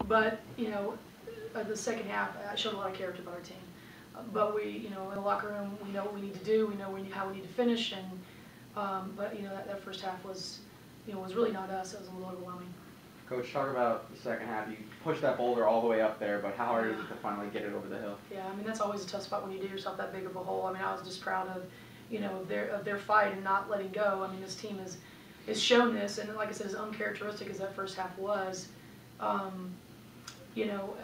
But, you know, the second half, I showed a lot of character about our team. But we, you know, in the locker room, we know what we need to do. We know how we need to finish. And but you know, that first half was, you know, was really not us. It was a little overwhelming. Coach, talk about the second half. You pushed that boulder all the way up there, but how hard is it to finally get it over the hill? Yeah, I mean, that's always a tough spot when you do yourself that big of a hole. I mean, I was just proud of, you know, of their fight and not letting go. I mean, this team has shown this, and like I said, as uncharacteristic as that first half was, you know,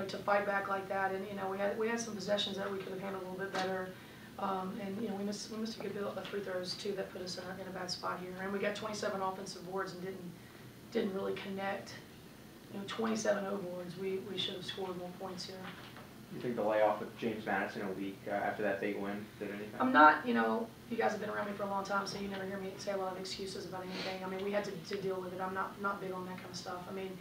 to fight back like that, and you know, we had some possessions that we could have handled a little bit better, and you know, we missed a good bit of free throws too that put us in a bad spot here, and we got 27 offensive boards and didn't really connect. You know, 27 O boards. We should have scored more points here. You think the layoff of James Madison a week after that big win did anything? I'm not, you know, you guys have been around me for a long time, so you never hear me say a lot of excuses about anything. I mean, we had to deal with it. I'm not big on that kind of stuff. I mean,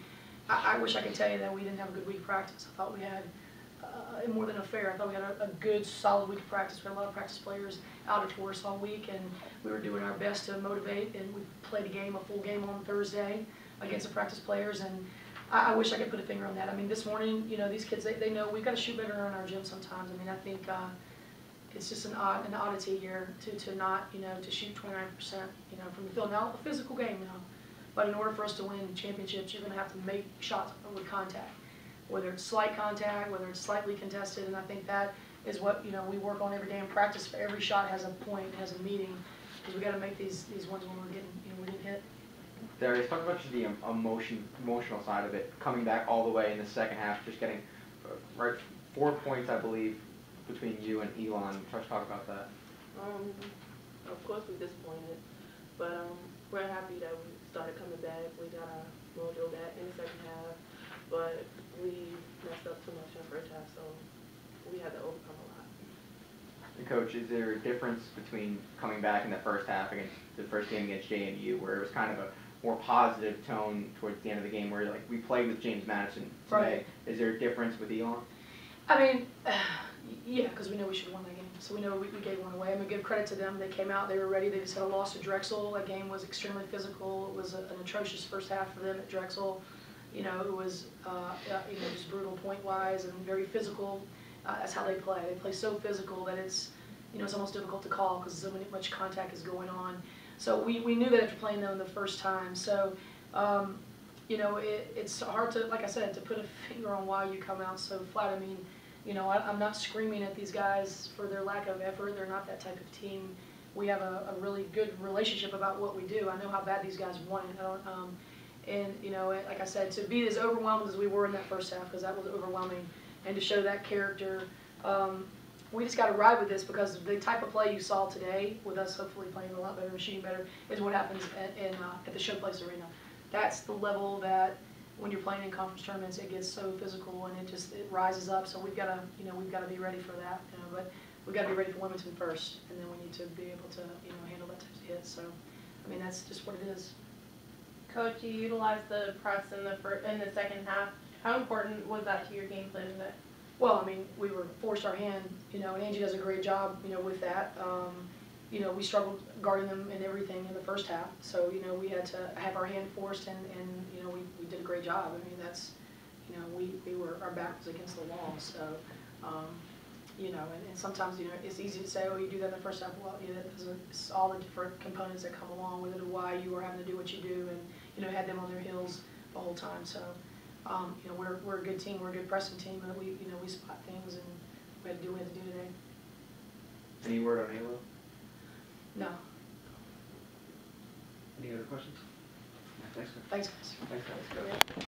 I wish I could tell you that we didn't have a good week of practice. I thought we had more than a fair. I thought we had a good, solid week of practice. We had a lot of practice players out at Taurus all week, and we were doing our best to motivate. And we played a full game on Thursday against the practice players, and I wish I could put a finger on that. I mean, this morning, you know, these kids, they know we've got to shoot better in our gym sometimes. I mean, I think it's just an oddity here to not, you know, to shoot 29%, you know, from the field. Now, a physical game now, but in order for us to win championships, you're going to have to make shots with contact, whether it's slight contact, whether it's slightly contested, and I think that is what, you know, we work on every day in practice. For every shot has a point, has a meaning, because we got to make these ones when we're getting, you know, we're getting hit. Darius, talk about just the emotional side of it, coming back all the way in the second half, just getting right 4 points, I believe, between you and Elon. Let's talk about that. Of course we're disappointed, but we're happy that we started coming back. We got our mojo back in the second half, but we messed up too much in the first half, so we had to overcome a lot. And Coach, is there a difference between coming back in the first half against the first game against JMU, where it was kind of a more positive tone towards the end of the game, where like we played with James Madison today? Right. Is there a difference with Elon? I mean, yeah, because we know we should have won that game. So we know we gave one away. I'm going to give credit to them. They came out, they were ready. They just had a loss to Drexel. That game was extremely physical. It was an atrocious first half for them at Drexel. You know, it was you know, just brutal point-wise and very physical. That's how they play. They play so physical that it's, you know, it's almost difficult to call because so much contact is going on. So we knew that after playing them the first time. So, you know, it's hard to, like I said, to put a finger on why you come out so flat. I mean, you know, I'm not screaming at these guys for their lack of effort. They're not that type of team. We have a really good relationship about what we do. I know how bad these guys want it. And, you know, like I said, to be as overwhelmed as we were in that first half, because that was overwhelming, and to show that character, we just got to ride with this, because the type of play you saw today, with us hopefully playing a lot better and shooting better, is what happens at the Showplace Arena. That's the level that when you're playing in conference tournaments, it gets so physical and it rises up. So we've got to, you know, we've got to be ready for that. You know, but we've got to be ready for Wilmington first, and then we need to be able to, you know, handle that type of hit. So, I mean, that's just what it is. Coach, you utilized the press in the second half. How important was that to your game plan today? Well, I mean, we were forced our hand, you know, and Angie does a great job, you know, with that. You know, we struggled guarding them and everything in the first half. So, you know, we had to have our hand forced, and you know, we did a great job. I mean, that's, you know, we were, our back was against the wall. So, you know, and sometimes, you know, it's easy to say, oh, you do that in the first half. Well, you know, it's all the different components that come along with it, and why you are having to do what you do, and, you know, had them on their heels the whole time. So, you know, we're a good team. We're a good pressing team, and we spot things, and we had to do what we had to do today. Any word on Halo? No. Any other questions? Thanks, guys. Thanks, guys. Thanks, guys.